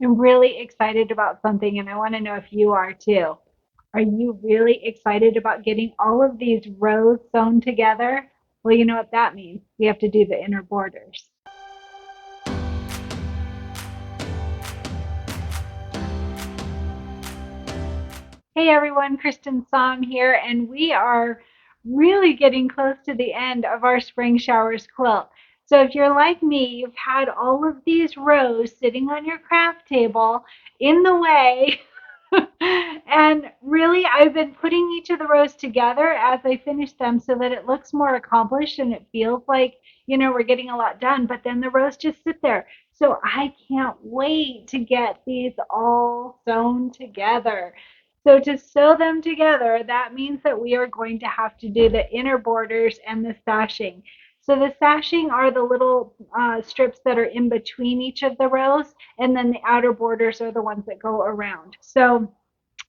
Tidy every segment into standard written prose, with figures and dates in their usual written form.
I'm really excited about something, and I want to know if you are too. Are you really excited about getting all of these rows sewn together? Well, you know what that means. We have to do the inner borders. Hey everyone, Kristen Som here, and we are really getting close to the end of our spring showers quilt. So if you're like me, you've had all of these rows sitting on your craft table in the way. And really, I've been putting each of the rows together as I finish them so that it looks more accomplished and it feels like, we're getting a lot done, but then the rows just sit there. So I can't wait to get these all sewn together. So to sew them together, that means that we are going to have to do the inner borders and the sashing. So the sashing are the little strips that are in between each of the rows, and then the outer borders are the ones that go around. So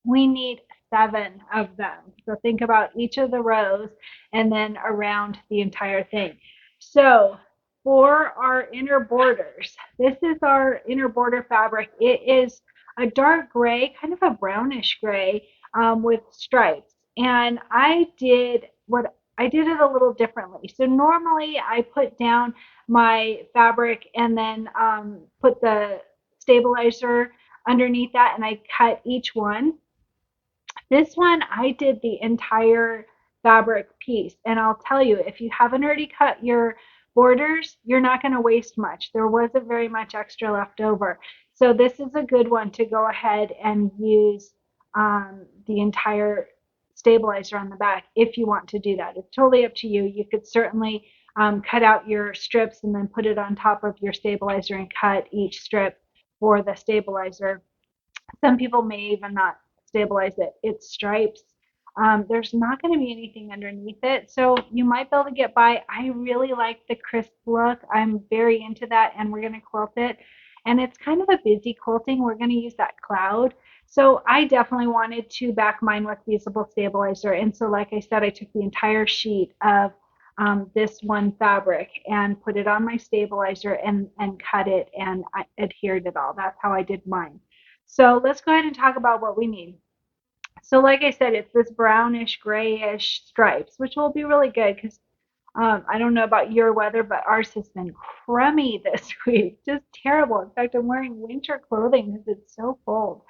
we need 7 of them. So think about each of the rows and then around the entire thing. So for our inner borders, this is our inner border fabric. It is a dark gray, kind of a brownish gray with stripes. And I did it a little differently. So normally I put down my fabric and then put the stabilizer underneath that and I cut each one. This one, I did the entire fabric piece. And I'll tell you, if you haven't already cut your borders, you're not going to waste much. There wasn't very much extra left over. So this is a good one to go ahead and use the entire stabilizer on the back if you want to do that. It's totally up to you. You could certainly cut out your strips and then put it on top of your stabilizer and cut each strip for the stabilizer. Some people may even not stabilize it. It's stripes. There's not going to be anything underneath it, so you might be able to get by. I really like the crisp look. I'm very into that, and we're going to quilt it. And it's kind of a busy quilting. We're going to use that cloud. So I definitely wanted to back mine with fusible stabilizer. And so, like I said, I took the entire sheet of this one fabric and put it on my stabilizer and cut it and I adhered it all. That's how I did mine. So let's go ahead and talk about what we need. So like I said, it's this brownish grayish stripes, which will be really good because I don't know about your weather, but ours has been crummy this week, just terrible. In fact, I'm wearing winter clothing because it's so cold.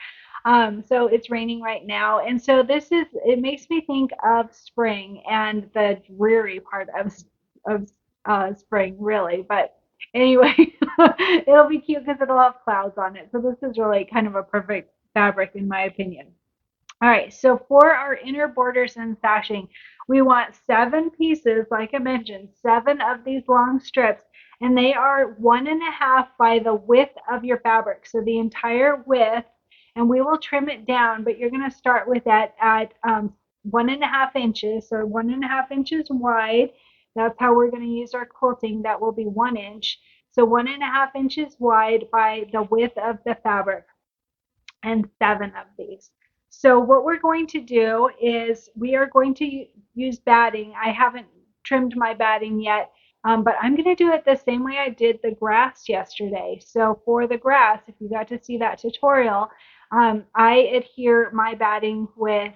So it's raining right now, and so it makes me think of spring and the dreary part of spring, really. But anyway, it'll be cute because it'll have clouds on it. So this is really kind of a perfect fabric in my opinion. All right, so for our inner borders and sashing, we want 7 pieces, like I mentioned, 7 of these long strips, and they are 1.5 by the width of your fabric. So the entire width, and we will trim it down, but you're going to start with that at 1.5 inches, so 1.5 inches wide. That's how we're going to use our quilting. That will be 1 inch. So 1.5 inches wide by the width of the fabric and 7 of these. So what we're going to do is we are going to use batting. I haven't trimmed my batting yet, but I'm going to do it the same way I did the grass yesterday. So for the grass, if you got to see that tutorial, I adhere my batting with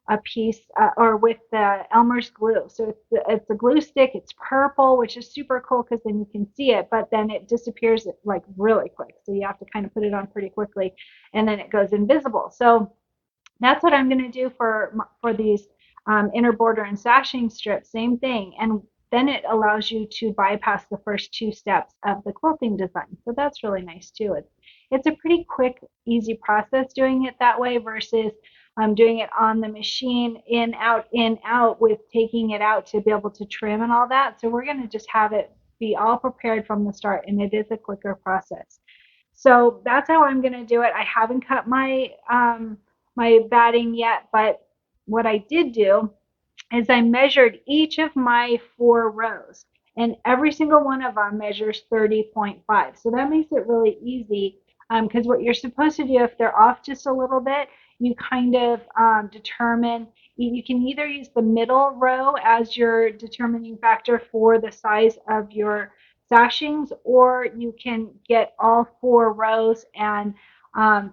a piece or with the Elmer's glue. So it's a glue stick. It's purple, which is super cool because then you can see it, but then it disappears like really quick. So you have to kind of put it on pretty quickly, and then it goes invisible. So that's what I'm going to do for these inner border and sashing strips. Same thing, and then it allows you to bypass the first 2 steps of the quilting design. So that's really nice too. It's a pretty quick, easy process doing it that way versus doing it on the machine, in, out, with taking it out to be able to trim and all that. So we're going to just have it be all prepared from the start, and it is a quicker process. So that's how I'm going to do it. I haven't cut my batting yet, but what I did do is I measured each of my 4 rows, and every single one of them measures 30.5. So that makes it really easy because what you're supposed to do if they're off just a little bit, you kind of determine, you can either use the middle row as your determining factor for the size of your sashings, or you can get all 4 rows and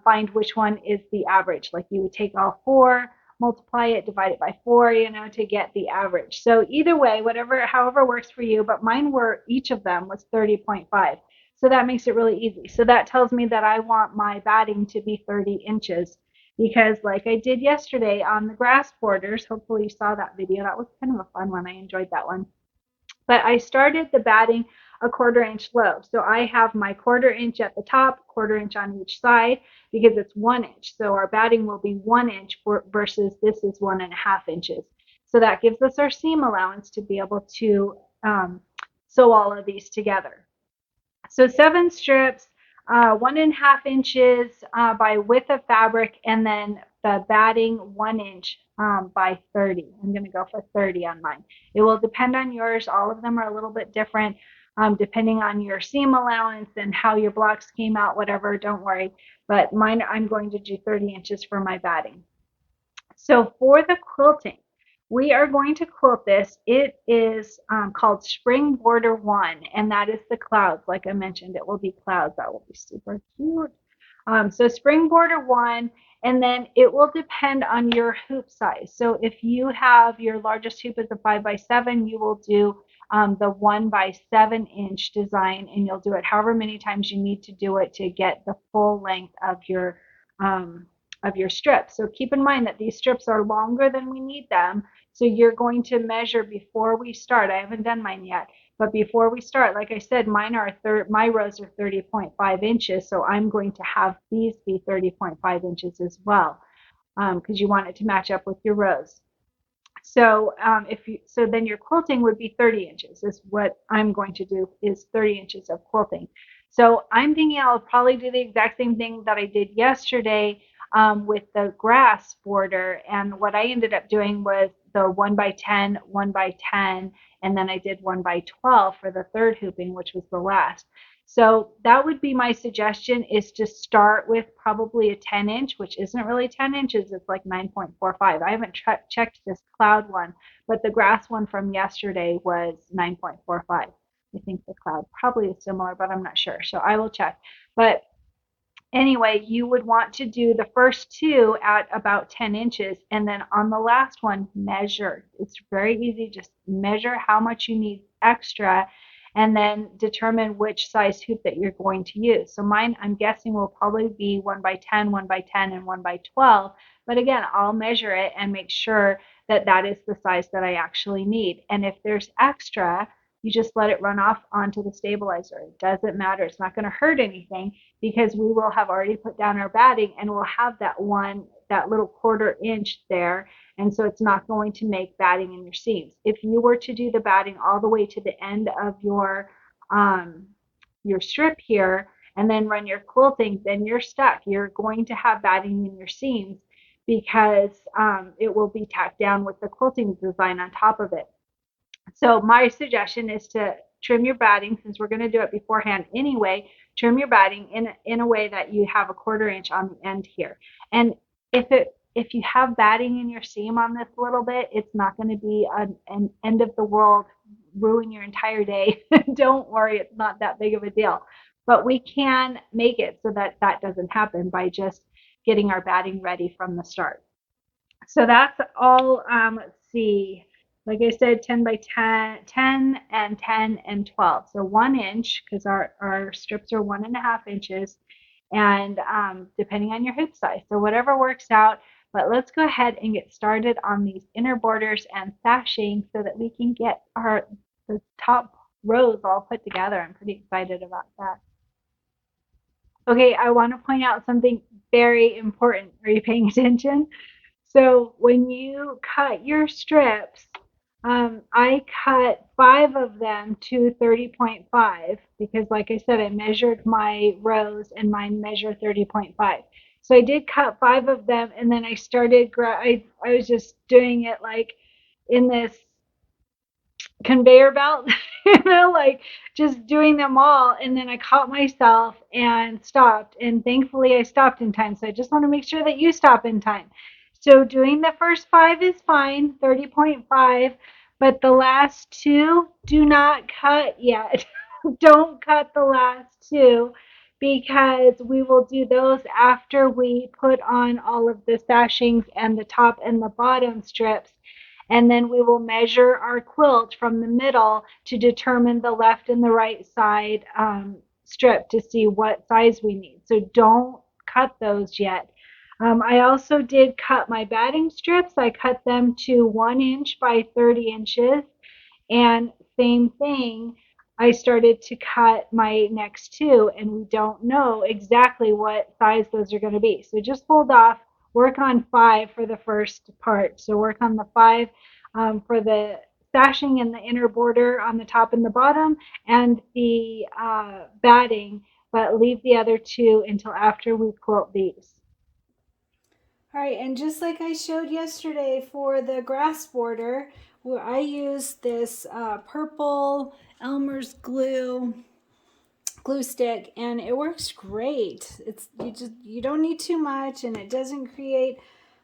find which one is the average. Like you would take all 4, multiply it, divide it by 4, to get the average. So either way, however works for you, but mine were, each of them was 30.5. So that makes it really easy. So that tells me that I want my batting to be 30 inches because like I did yesterday on the grass borders, hopefully you saw that video. That was kind of a fun one. I enjoyed that one. But I started the batting a 1/4 inch low. So I have my 1/4 inch at the top, 1/4 inch on each side because it's 1 inch. So our batting will be 1 inch versus this is 1.5 inches. So that gives us our seam allowance to be able to sew all of these together. So 7 strips, 1.5 inches by width of fabric, and then the batting 1 inch by 30. I'm going to go for 30 on mine. It will depend on yours. All of them are a little bit different depending on your seam allowance and how your blocks came out, whatever, don't worry. But mine, I'm going to do 30 inches for my batting. So for the quilting, we are going to quilt this. It is called Spring Border 1, and that is the clouds. Like I mentioned, it will be clouds. That will be super cute. So Spring Border 1, and then it will depend on your hoop size. So if you have your largest hoop is a 5x7, you will do the 1x7 inch design, and you'll do it however many times you need to do it to get the full length of your strips. So keep in mind that these strips are longer than we need them. So you're going to measure before we start. I haven't done mine yet, but before we start, like I said, my rows are 30.5 inches. So I'm going to have these be 30.5 inches as well, because you want it to match up with your rows. So then your quilting would be 30 inches is what I'm going to do, is 30 inches of quilting. So I'm thinking I'll probably do the exact same thing that I did yesterday with the grass border. And what I ended up doing was the 1x10, 1x10, and then I did 1x12 for the third hooping, which was the last. So that would be my suggestion, is to start with probably a 10-inch, which isn't really 10 inches. It's like 9.45. I haven't checked this cloud one, but the grass one from yesterday was 9.45. I think the cloud probably is similar, but I'm not sure. So I will check. But anyway, you would want to do the first 2 at about 10 inches, and then on the last one, measure. It's very easy. Just measure how much you need extra, and then determine which size hoop that you're going to use. So mine, I'm guessing, will probably be 1x10, 1x10, and 1x12. But again, I'll measure it and make sure that that is the size that I actually need. And if there's extra, you just let it run off onto the stabilizer. It doesn't matter. It's not going to hurt anything because we will have already put down our batting, and we'll have that little 1/4 inch there. And so it's not going to make batting in your seams. If you were to do the batting all the way to the end of your strip here and then run your quilting, then you're stuck. You're going to have batting in your seams because it will be tacked down with the quilting design on top of it. So my suggestion is to trim your batting, since we're going to do it beforehand anyway. Trim your batting in a way that you have a 1/4 inch on the end here. And if you have batting in your seam on this little bit, it's not going to be an end of the world, ruin your entire day. Don't worry, it's not that big of a deal. But we can make it so that that doesn't happen by just getting our batting ready from the start. So that's all. Let's see. Like I said, 10 by 10, 10 and 10 and 12. So 1 inch, because our strips are 1.5 inches, and depending on your hoop size. So whatever works out. But let's go ahead and get started on these inner borders and sashing so that we can get the top rows all put together. I'm pretty excited about that. Okay, I want to point out something very important. Are you paying attention? So when you cut your strips, I cut 5 of them to 30.5 because, like I said, I measured my rows and mine measure 30.5. So I did cut 5 of them, and then I started, I was just doing it like in this conveyor belt, like just doing them all. And then I caught myself and stopped. And thankfully, I stopped in time. So I just want to make sure that you stop in time. So doing the first 5 is fine, 30.5, but the last 2 do not cut yet. don't cut the last two because we will do those after we put on all of the sashings and the top and the bottom strips. And then we will measure our quilt from the middle to determine the left and the right side strip to see what size we need. So don't cut those yet. I also did cut my batting strips. I cut them to 1 inch by 30 inches. And same thing, I started to cut my next two, and we don't know exactly what size those are going to be. So just hold off, work on 5 for the first part. So work on the 5 for the sashing and the inner border on the top and the bottom, and the batting, but leave the other two until after we quilt these. All right, and just like I showed yesterday for the grass border, where I used this purple Elmer's glue stick, and it works great. It's you don't need too much, and it doesn't create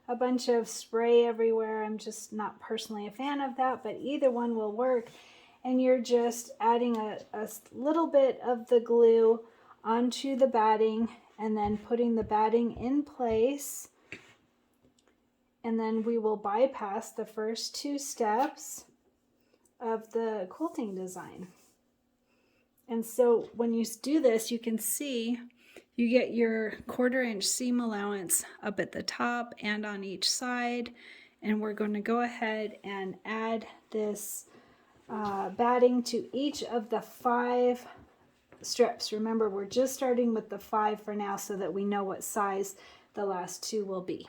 a bunch of spray everywhere. I'm just not personally a fan of that, but either one will work. And you're just adding a little bit of the glue onto the batting and then putting the batting in place, and then we will bypass the first 2 steps of the quilting design. And so when you do this, you can see you get your 1/4 inch seam allowance up at the top and on each side. And we're going to go ahead and add this batting to each of the 5 strips. Remember, we're just starting with the 5 for now so that we know what size the last 2 will be.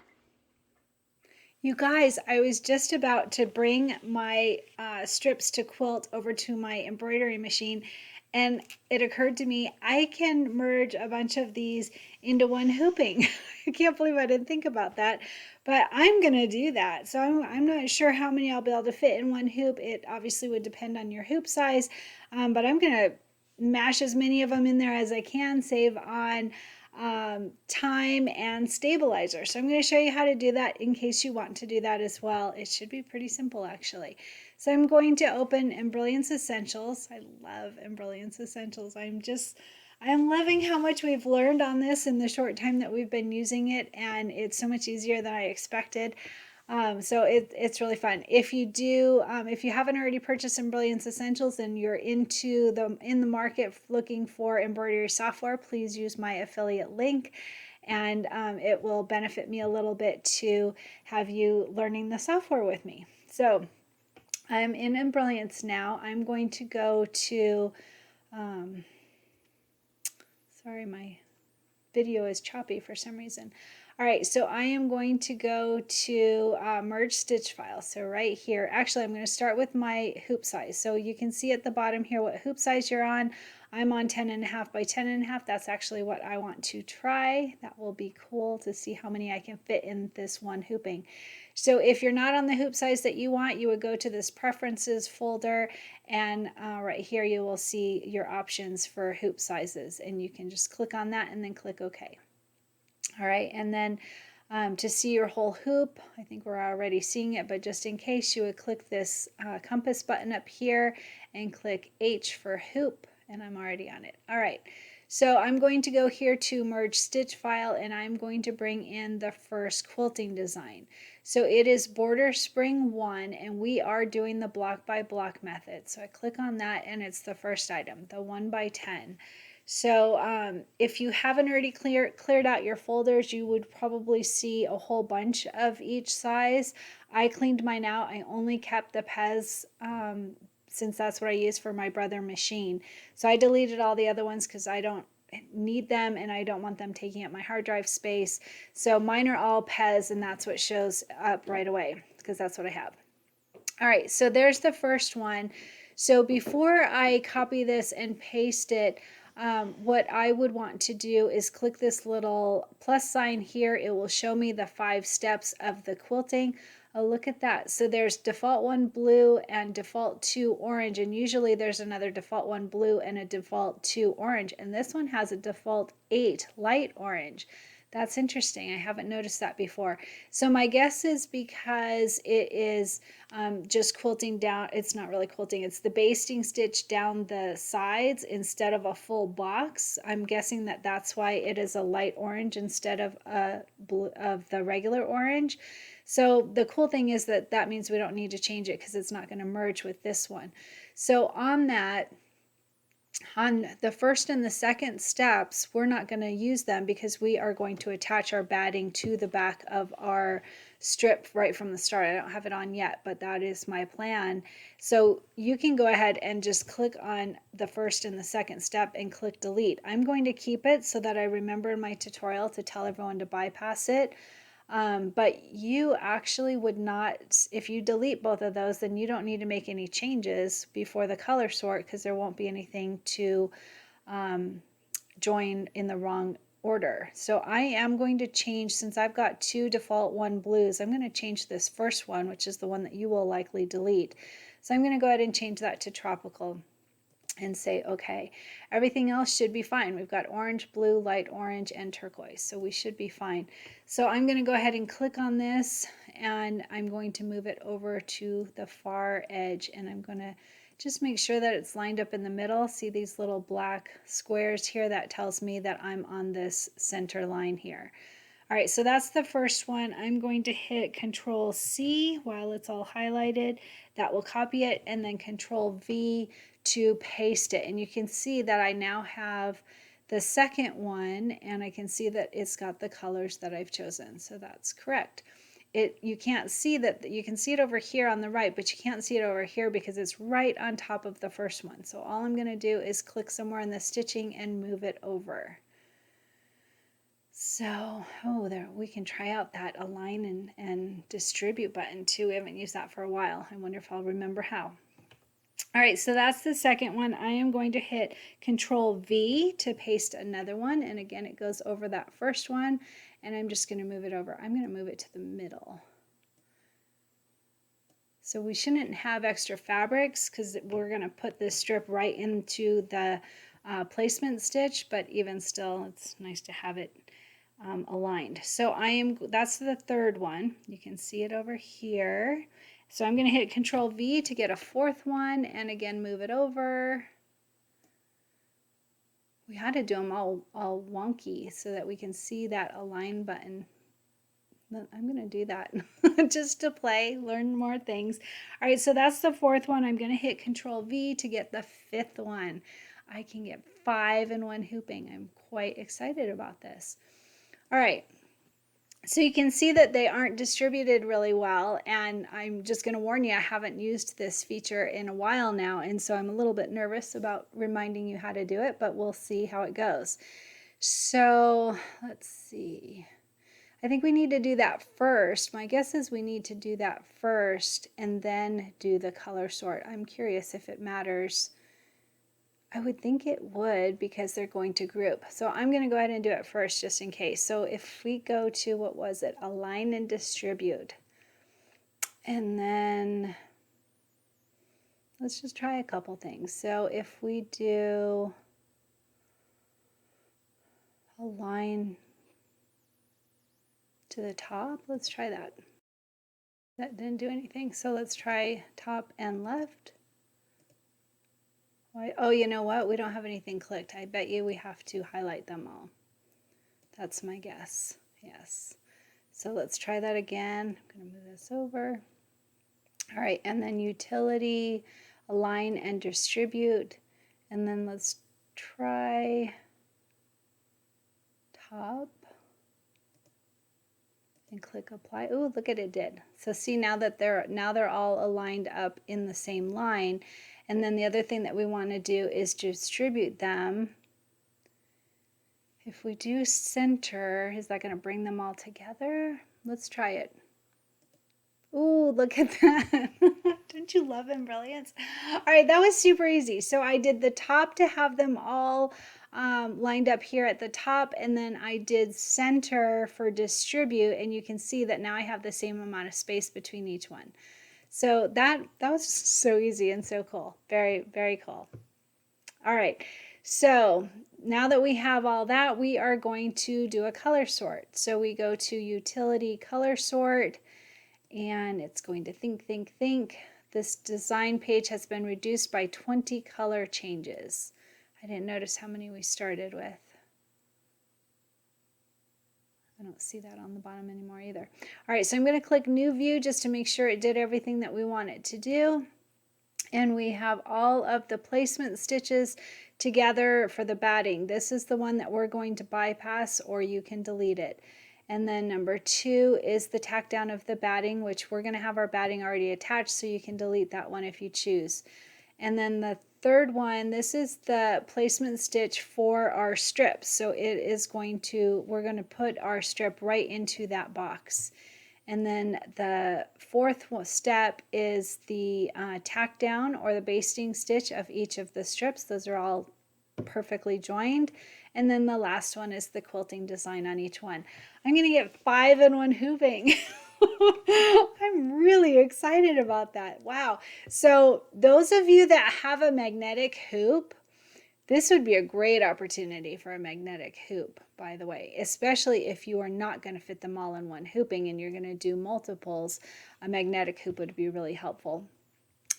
You guys, I was just about to bring my strips to quilt over to my embroidery machine, and it occurred to me I can merge a bunch of these into one hooping. I can't believe I didn't think about that, but I'm going to do that. So I'm not sure how many I'll be able to fit in one hoop. It obviously would depend on your hoop size, but I'm going to mash as many of them in there as I can, save on time and stabilizer. So I'm going to show you how to do that in case you want to do that as well. It should be pretty simple actually. So I'm going to open Embellishment Essentials. I love Embellishment Essentials. I'm loving how much we've learned on this in the short time that we've been using it, and it's so much easier than I expected. So it's really fun. If you haven't already purchased Embellishment Essentials and you're in the market looking for embroidery software, please use my affiliate link, and it will benefit me a little bit to have you learning the software with me. So I'm in Embellishments now. I'm going to go to, sorry, my video is choppy for some reason. All right, so I am going to go to merge stitch file. So right here, actually I'm going to start with my hoop size. So you can see at the bottom here what hoop size you're on. I'm on 10.5 by 10.5. That's actually what I want to try. That will be cool to see how many I can fit in this one hooping. So if you're not on the hoop size that you want, you would go to this preferences folder, and right here you will see your options for hoop sizes, and you can just click on that and then click OK. All right, and then to see your whole hoop, I think we're already seeing it, but just in case, you would click this compass button up here and click H for hoop, and I'm already on it. All right, so I'm going to go here to merge stitch file, and I'm going to bring in the first quilting design. So it is Border Spring 1, and we are doing the block by block method. So I click on that, and it's the first item, the 1 by 10. So if you haven't already cleared out your folders, you would probably see a whole bunch of each size. I cleaned mine out. I only kept the Pez since that's what I use for my brother machine. So I deleted all the other ones because I don't need them and I don't want them taking up my hard drive space. So mine are all Pez, and that's what shows up right away because that's what I have. All right, so there's the first one. So before I copy this and paste it, what I would want to do is click this little plus sign here. It will show me the 5 steps of the quilting. Oh, look at that. So there's default 1 blue and default 2 orange, and usually there's another default 1 blue and a default 2 orange, and this one has a default 8 light orange. That's interesting. I haven't noticed that before. So my guess is because it is just quilting down, it's not really quilting, it's the basting stitch down the sides instead of a full box. I'm guessing that that's why it is a light orange instead of a blue, of the regular orange. So the cool thing is that that means we don't need to change it because it's not going to merge with this one. So on that, on the first and the second steps, we're not going to use them because we are going to attach our batting to the back of our strip right from the start. I don't have it on yet, but that is my plan. So you can go ahead and just click on the first and the second step and click delete. I'm going to keep it so that I remember in my tutorial to tell everyone to bypass it. But you actually would not, if you delete both of those, then you don't need to make any changes before the color sort because there won't be anything to join in the wrong order. So I am going to change, since I've got two default one blues, I'm going to change this first one, which is the one that you will likely delete. So I'm going to go ahead and change that to tropical and say okay. Everything else should be fine. We've got orange, blue, light orange, and turquoise, so we should be fine. So I'm going to go ahead and click on this, and I'm going to move it over to the far edge, and I'm going to just make sure that it's lined up in the middle. See these little black squares here? That tells me that I'm on this center line here. All right, so that's the first one. I'm going to hit Control C while it's all highlighted. That will copy it, and then Control V to paste it. And you can see that I now have the second one, and I can see that it's got the colors that I've chosen. So that's correct. You can't see that, you can see it over here on the right, but you can't see it over here because it's right on top of the first one. So all I'm going to do is click somewhere in the stitching and move it over. So, oh, there, we can try out that align and distribute button too. We haven't used that for a while. I wonder if I'll remember how. All right, so that's the second one. I am going to hit Control V to paste another one. And again, it goes over that first one. And I'm just going to move it over. I'm going to move it to the middle. So we shouldn't have extra fabrics because we're going to put this strip right into the placement stitch. But even still, it's nice to have it aligned. So that's the third one. You can see it over here. So I'm going to hit Control V to get a fourth one, and again move it over. We had to do them all wonky so that we can see that align button. I'm going to do that just to play, learn more things. All right, so that's the fourth one. I'm going to hit Control V to get the fifth one. I can get 5 in one hooping. I'm quite excited about this. All right, so you can see that they aren't distributed really well, and I'm just going to warn you, I haven't used this feature in a while now, and so I'm a little bit nervous about reminding you how to do it, but we'll see how it goes. So let's see. I think we need to do that first. My guess is we need to do that first and then do the color sort. I'm curious if it matters. I would think it would because they're going to group. So I'm going to go ahead and do it first just in case. So if we go to, what was it? Align and distribute. And then let's just try a couple things. So if we do align to the top, let's try that. That didn't do anything. So let's try top and left. Oh, you know what? We don't have anything clicked. I bet you we have to highlight them all. That's my guess. Yes. So let's try that again. I'm going to move this over. All right, and then utility, align and distribute. And then let's try top and click apply. Oh, look at it did. So see, now they're all aligned up in the same line. And then the other thing that we want to do is distribute them. If we do center, is that going to bring them all together? Let's try it. Ooh, look at that. Don't you love Embrilliance? All right, that was super easy. So I did the top to have them all lined up here at the top, and then I did center for distribute, and you can see that now I have the same amount of space between each one. So that was so easy and so cool. Very, very cool. All right. So now that we have all that, we are going to do a color sort. So we go to Utility Color Sort, and it's going to think. This design page has been reduced by 20 color changes. I didn't notice how many we started with. I don't see that on the bottom anymore either. All right, so I'm going to click New View just to make sure it did everything that we want it to do. And we have all of the placement stitches together for the batting. This is the one that we're going to bypass, or you can delete it. And then number 2 is the tack down of the batting, which we're going to have our batting already attached, so you can delete that one if you choose. And then the third one, this is the placement stitch for our strips. So it is going to, we're going to put our strip right into that box. And then the fourth step is the tack down or the basting stitch of each of the strips. Those are all perfectly joined. And then the last one is the quilting design on each one. I'm going to get 5-in-1 hooping. I'm really excited about that. Wow. So those of you that have a magnetic hoop, this would be a great opportunity for a magnetic hoop, by the way, especially if you are not going to fit them all in one hooping and you're going to do multiples. A magnetic hoop would be really helpful.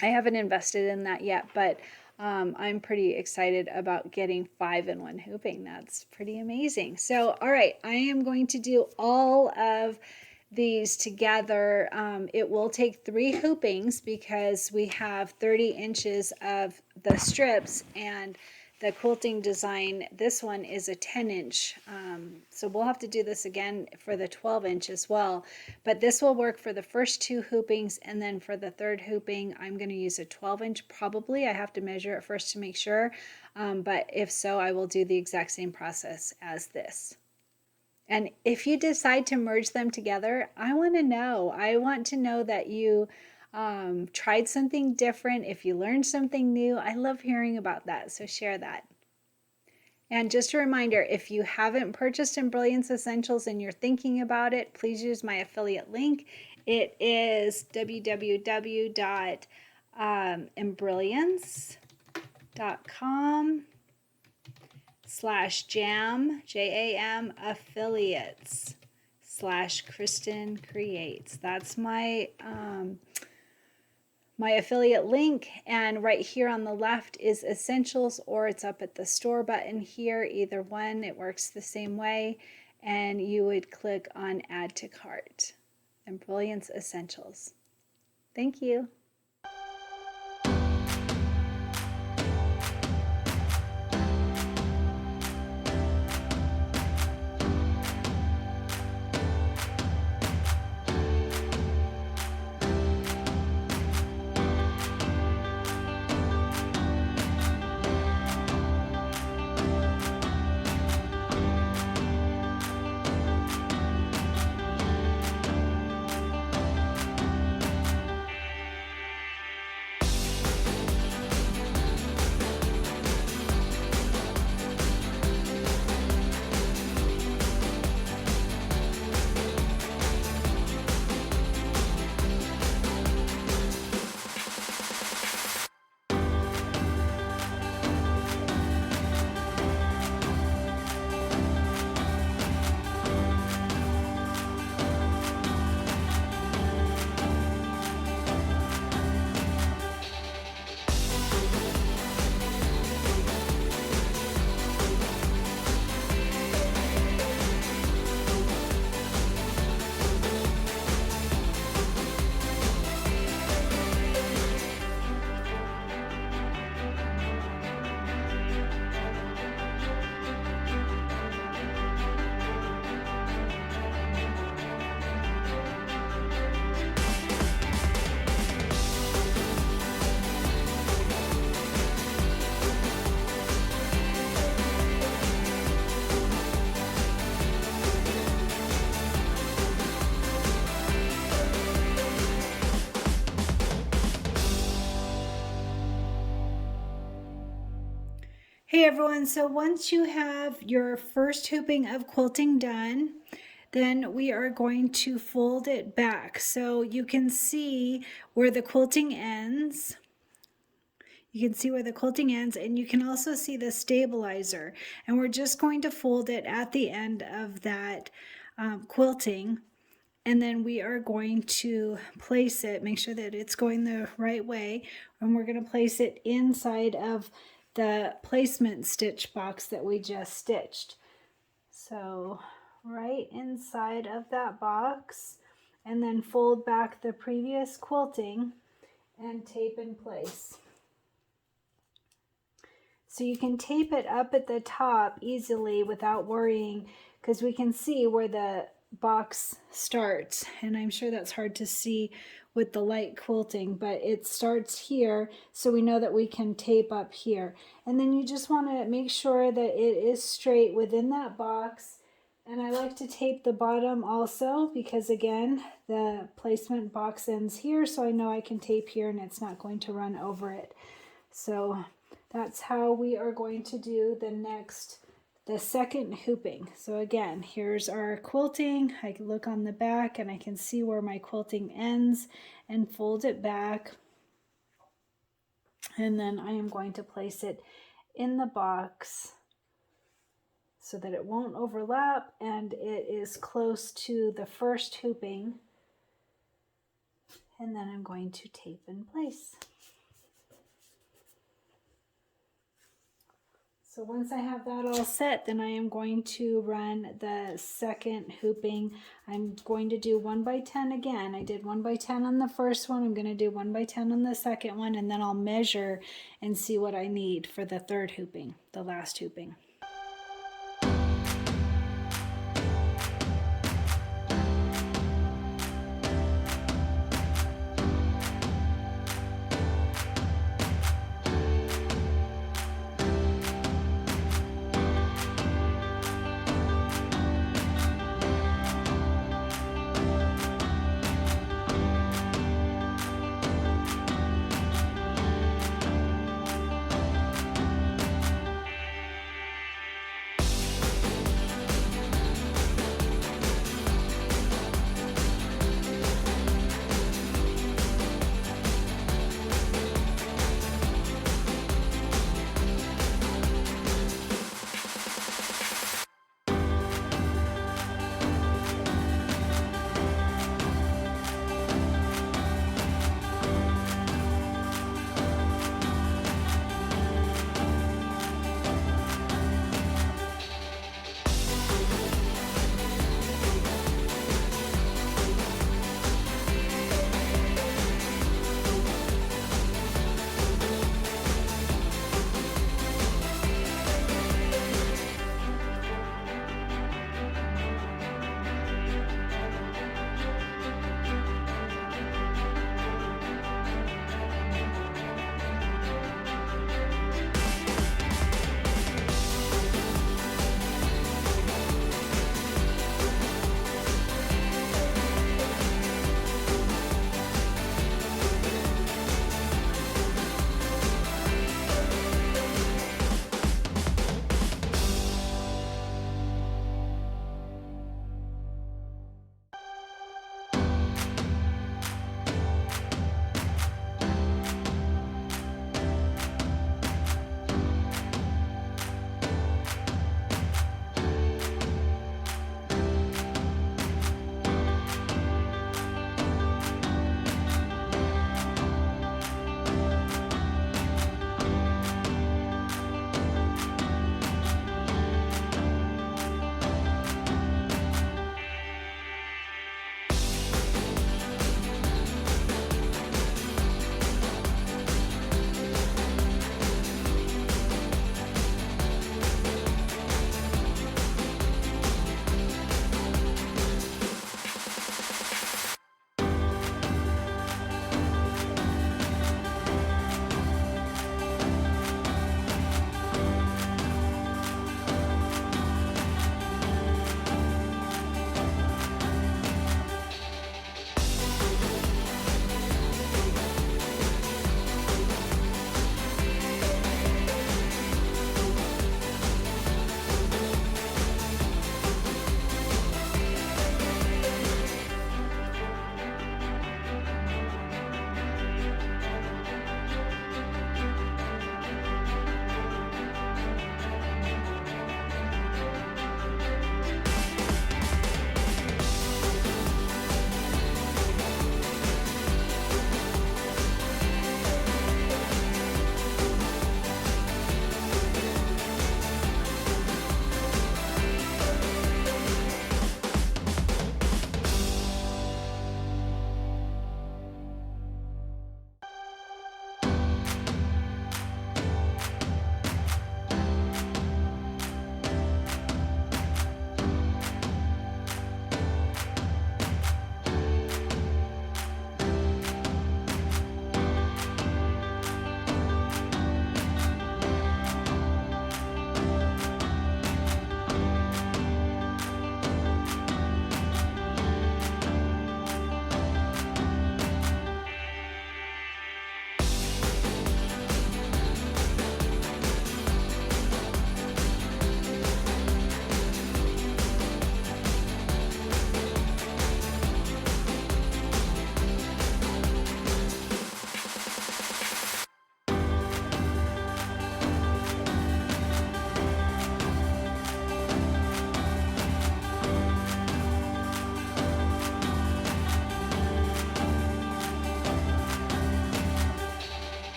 I haven't invested in that yet, but I'm pretty excited about getting 5-in-1 hooping. That's pretty amazing. So, all right, I am going to do all of these together. It will take 3 hoopings because we have 30 inches of the strips, and the quilting design, this one is a 10-inch. So we'll have to do this again for the 12-inch as well. But this will work for the first 2 hoopings, and then for the third hooping, I'm going to use a 12-inch probably. I have to measure it first to make sure. But if so, I will do the exact same process as this. And if you decide to merge them together, I want to know. I want to know that you tried something different, if you learned something new. I love hearing about that, so share that. And just a reminder, if you haven't purchased Embrilliance Essentials and you're thinking about it, please use my affiliate link. It is www.embrilliance.com/jam, Jam affiliates /Cristin creates. That's my my affiliate link, and right here on the left is essentials, or it's up at the store button here. Either one, it works the same way, and you would click on add to cart. Embrilliance Essentials. Thank you. Hey everyone, so once you have your first hooping of quilting done, then we are going to fold it back. So you can see where the quilting ends. You can see where the quilting ends, and you can also see the stabilizer. And we're just going to fold it at the end of that quilting. And then we are going to place it, make sure that it's going the right way. And we're going to place it inside of the placement stitch box that we just stitched. So right inside of that box, and then fold back the previous quilting and tape in place. So you can tape it up at the top easily without worrying, because we can see where the box starts, and I'm sure that's hard to see with the light quilting, but it starts here, so we know that we can tape up here. And then you just want to make sure that it is straight within that box. And I like to tape the bottom also, because again, the placement box ends here, so I know I can tape here and it's not going to run over it. So that's how we are going to do the second hooping. So again, here's our quilting. I can look on the back and I can see where my quilting ends and fold it back. And then I am going to place it in the box so that it won't overlap and it is close to the first hooping. And then I'm going to tape in place. So once I have that all set, then I am going to run the second hooping. I'm going to do 1 by 10 again. I did 1 by 10 on the first one. I'm going to do 1 by 10 on the second one, and then I'll measure and see what I need for the third hooping, the last hooping.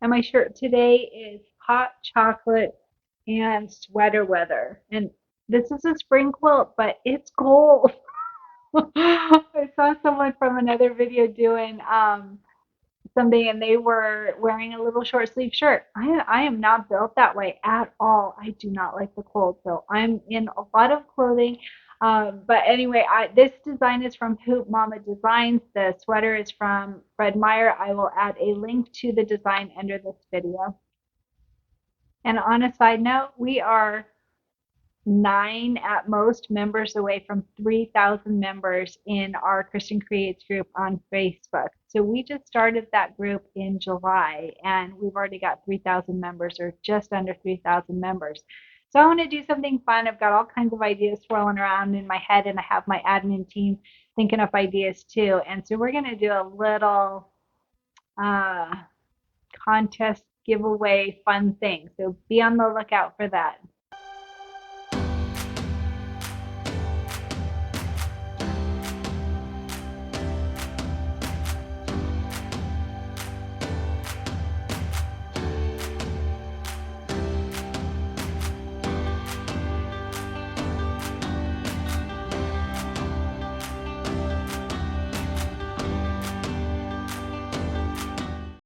And my shirt today is hot chocolate and sweater weather. And this is a spring quilt, but it's cold. I saw someone from another video doing something and they were wearing a little short sleeve shirt. I am not built that way at all. I do not like the cold, so I'm in a lot of clothing. But anyway, this design is from Hoop Mama Designs. The sweater is from Fred Meyer. I will add a link to the design under this video. And on a side note, we are 9 at most members away from 3,000 members in our Cristin Creates group on Facebook. So we just started that group in July and we've already got 3,000 members or just under 3,000 members. So I want to do something fun. I've got all kinds of ideas swirling around in my head and I have my admin team thinking up ideas too. And so we're going to do a little uh, contest giveaway fun thing. So be on the lookout for that.